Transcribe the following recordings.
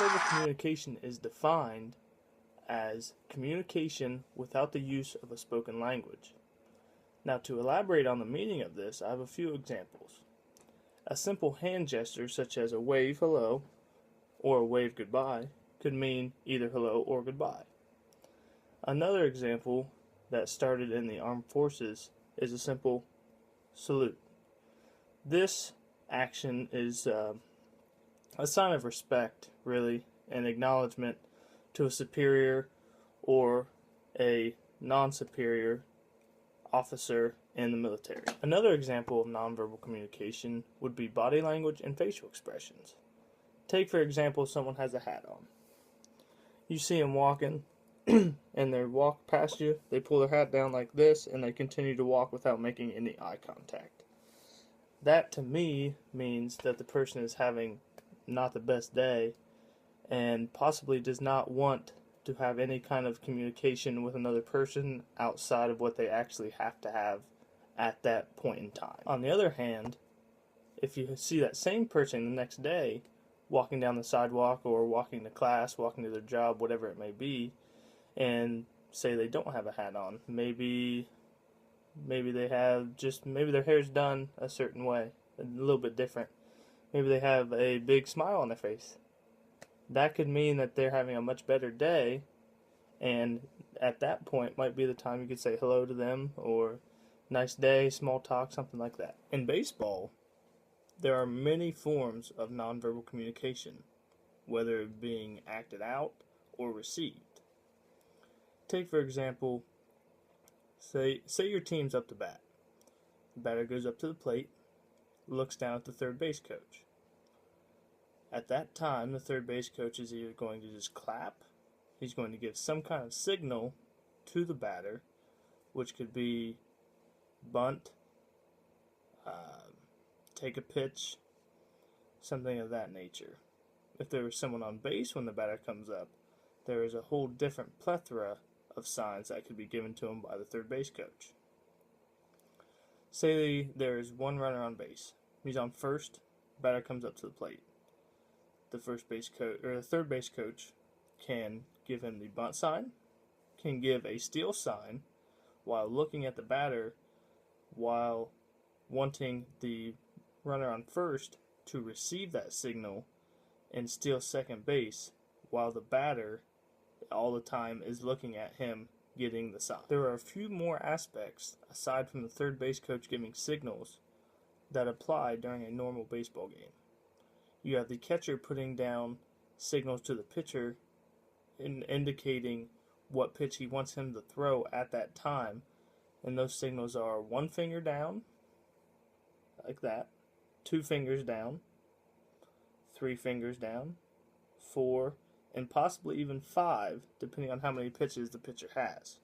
Nonverbal communication is defined as communication without the use of a spoken language. Now, to elaborate on the meaning of this, I have a few examples. A simple hand gesture such as a wave hello or a wave goodbye could mean either hello or goodbye. Another example that started in the armed forces is a simple salute. This action is a sign of respect, really, and acknowledgement to a superior or a non-superior officer in the military. Another example of nonverbal communication would be body language and facial expressions. Take, for example, someone has a hat on. You see them walking, and they walk past you, they pull their hat down like this, and they continue to walk without making any eye contact. That, to me, means that the person is having not the best day and possibly does not want to have any kind of communication with another person outside of what they actually have to have at that point in time. On the other hand, if you see that same person the next day walking down the sidewalk or walking to class, walking to their job, whatever it may be, and say they don't have a hat on, maybe they have maybe their hair's done a certain way, a little bit different. Maybe they have a big smile on their face. That could mean that they're having a much better day, and at that point might be the time you could say hello to them or nice day, small talk, something like that. In baseball, there are many forms of nonverbal communication, whether it being acted out or received. Take, for example, say your team's up to bat. The batter goes up to the plate, looks down at the third base coach. At that time, the third base coach is either going to just clap, he's going to give some kind of signal to the batter, which could be bunt, take a pitch, something of that nature. If there was someone on base when the batter comes up, there is a whole different plethora of signs that could be given to him by the third base coach. Say there is one runner on base. He's on first, batter comes up to the plate. The first base coach or the third base coach can give him the bunt sign, can give a steal sign while looking at the batter, while wanting the runner on first to receive that signal and steal second base, while the batter all the time is looking at him getting the sign. There are a few more aspects aside from the third base coach giving signals that apply during a normal baseball game. You have the catcher putting down signals to the pitcher indicating what pitch he wants him to throw at that time, and those signals are 1 finger down, like that, 2 fingers down, 3 fingers down, 4, and possibly even 5, depending on how many pitches the pitcher has.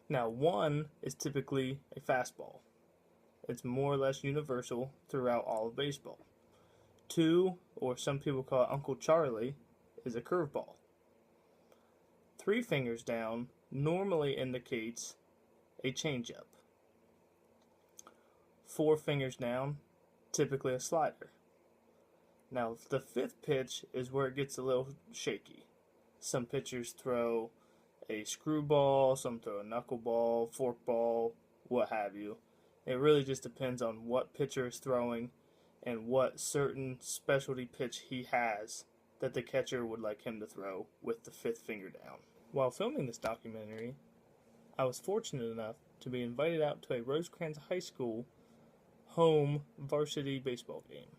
Now, 1 is typically a fastball. It's more or less universal throughout all of baseball. 2, or some people call it Uncle Charlie, is a curveball. 3 fingers down normally indicates a changeup. 4 fingers down, typically a slider. Now, the 5th pitch is where it gets a little shaky. Some pitchers throw a screwball, some throw a knuckleball, forkball, what have you. It really just depends on what pitcher is throwing and what certain specialty pitch he has that the catcher would like him to throw with the 5th finger down. While filming this documentary, I was fortunate enough to be invited out to a Rosecrans High School home varsity baseball game.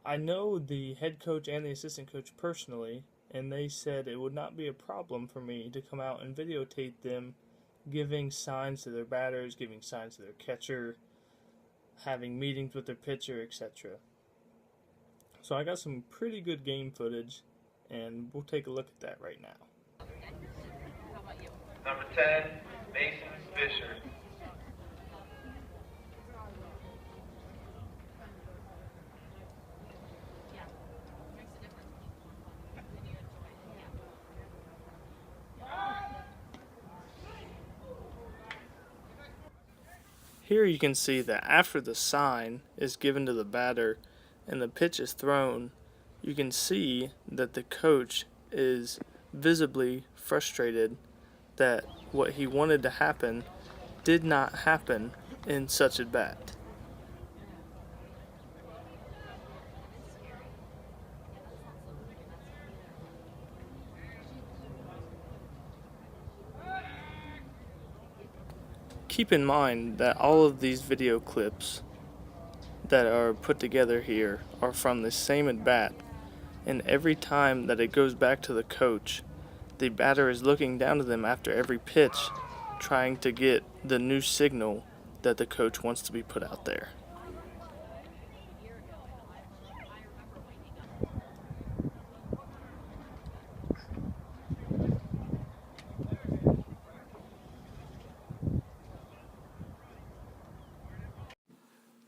I know the head coach and the assistant coach personally, and they said it would not be a problem for me to come out and videotape them giving signs to their batters, giving signs to their catcher, having meetings with their pitcher, etc. So I got some pretty good game footage, and we'll take a look at that right now. Number 10, Mason Fisher. Here you can see that after the sign is given to the batter and the pitch is thrown, you can see that the coach is visibly frustrated that what he wanted to happen did not happen in such at bat. Keep in mind that all of these video clips that are put together here are from the same at bat, and every time that it goes back to the coach, the batter is looking down to them after every pitch, trying to get the new signal that the coach wants to be put out there.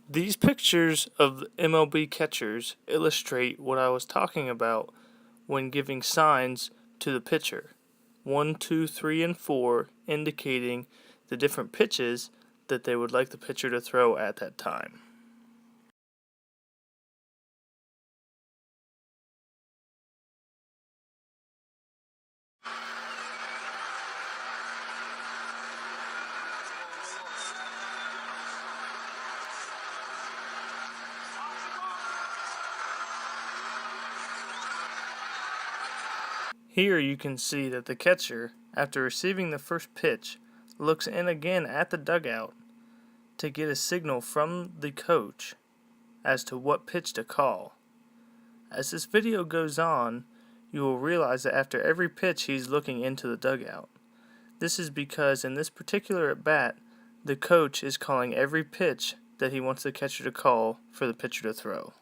These pictures of MLB catchers illustrate what I was talking about when giving signs to the pitcher. 1, 2, 3, and 4 indicating the different pitches that they would like the pitcher to throw at that time. Here you can see that the catcher, after receiving the first pitch, looks in again at the dugout to get a signal from the coach as to what pitch to call. As this video goes on, you will realize that after every pitch he's looking into the dugout. This is because in this particular at bat, the coach is calling every pitch that he wants the catcher to call for the pitcher to throw.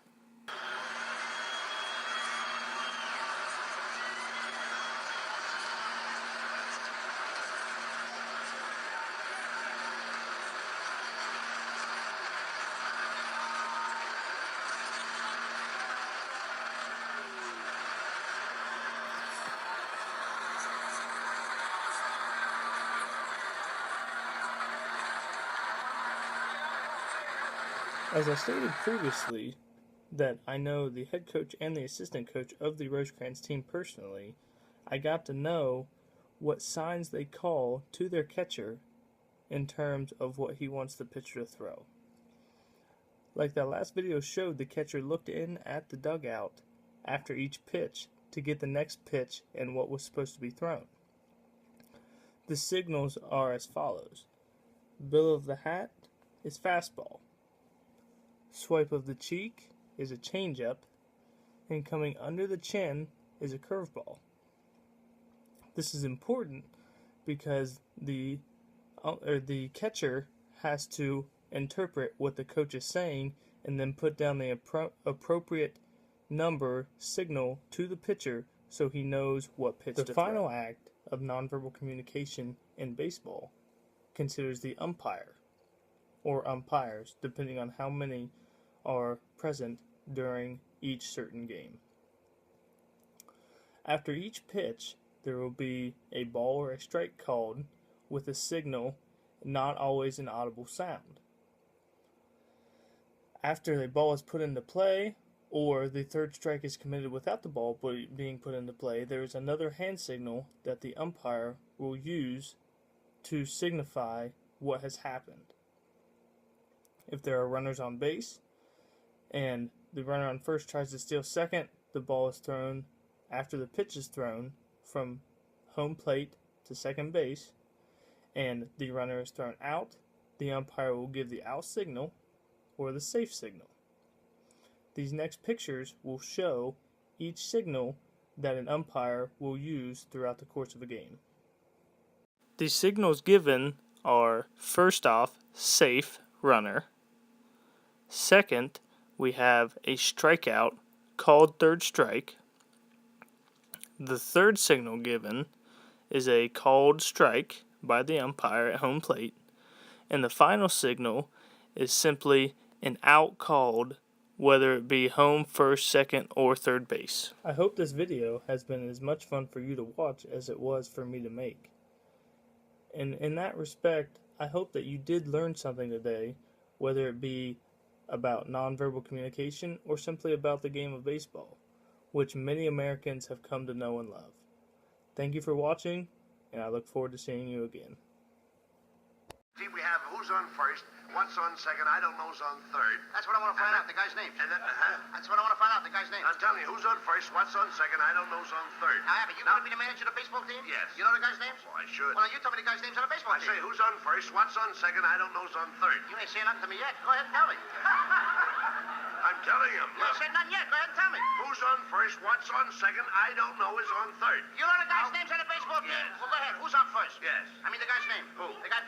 As I stated previously, that I know the head coach and the assistant coach of the Rosecrans team personally, I got to know what signs they call to their catcher in terms of what he wants the pitcher to throw. Like that last video showed, the catcher looked in at the dugout after each pitch to get the next pitch and what was supposed to be thrown. The signals are as follows. Bill of the hat is fastball. Swipe of the cheek is a changeup, and coming under the chin is a curveball. This is important because the catcher has to interpret what the coach is saying and then put down the appropriate number signal to the pitcher so he knows what pitch to throw. The final act of nonverbal communication in baseball considers the umpire, or umpires, depending on how many are present during each certain game. After each pitch, there will be a ball or a strike called with a signal, not always an audible sound. After a ball is put into play, or the third strike is committed without the ball being put into play, there is another hand signal that the umpire will use to signify what has happened. If there are runners on base, and the runner on first tries to steal second, the ball is thrown after the pitch is thrown from home plate to second base, and the runner is thrown out, the umpire will give the out signal or the safe signal. These next pictures will show each signal that an umpire will use throughout the course of a game. The signals given are, first off, safe, runner. Second, we have a strikeout called third strike. The third signal given is a called strike by the umpire at home plate. And the final signal is simply an out called, whether it be home, first, second, or third base. I hope this video has been as much fun for you to watch as it was for me to make. And in that respect, I hope that you did learn something today, whether it be about nonverbal communication or simply about the game of baseball. which many Americans have come to know and love. Thank you for watching, and I look forward to seeing you again. We have who's on first, what's on second, I don't know's on third. That's what I want to find out, the guy's name. That's what I want to find out, the guy's name. I'm telling you, who's on first, what's on second, I don't know's on third. Now, Abby, you want to be the manager of the baseball team? Yes. You know the guy's names? Well, I should. Well, you tell me the guy's names on the baseball team. I say who's on first, what's on second, I don't know's on third. You ain't saying nothing to me yet. Go ahead and tell me. I'm telling him. You ain't said nothing yet. Go ahead and tell me. Who's on first, what's on second, I don't know is on third. You know the guy's names on the baseball team? Yes. Well, go ahead. Who's on first? Yes. I mean the guy's name. Who? The guy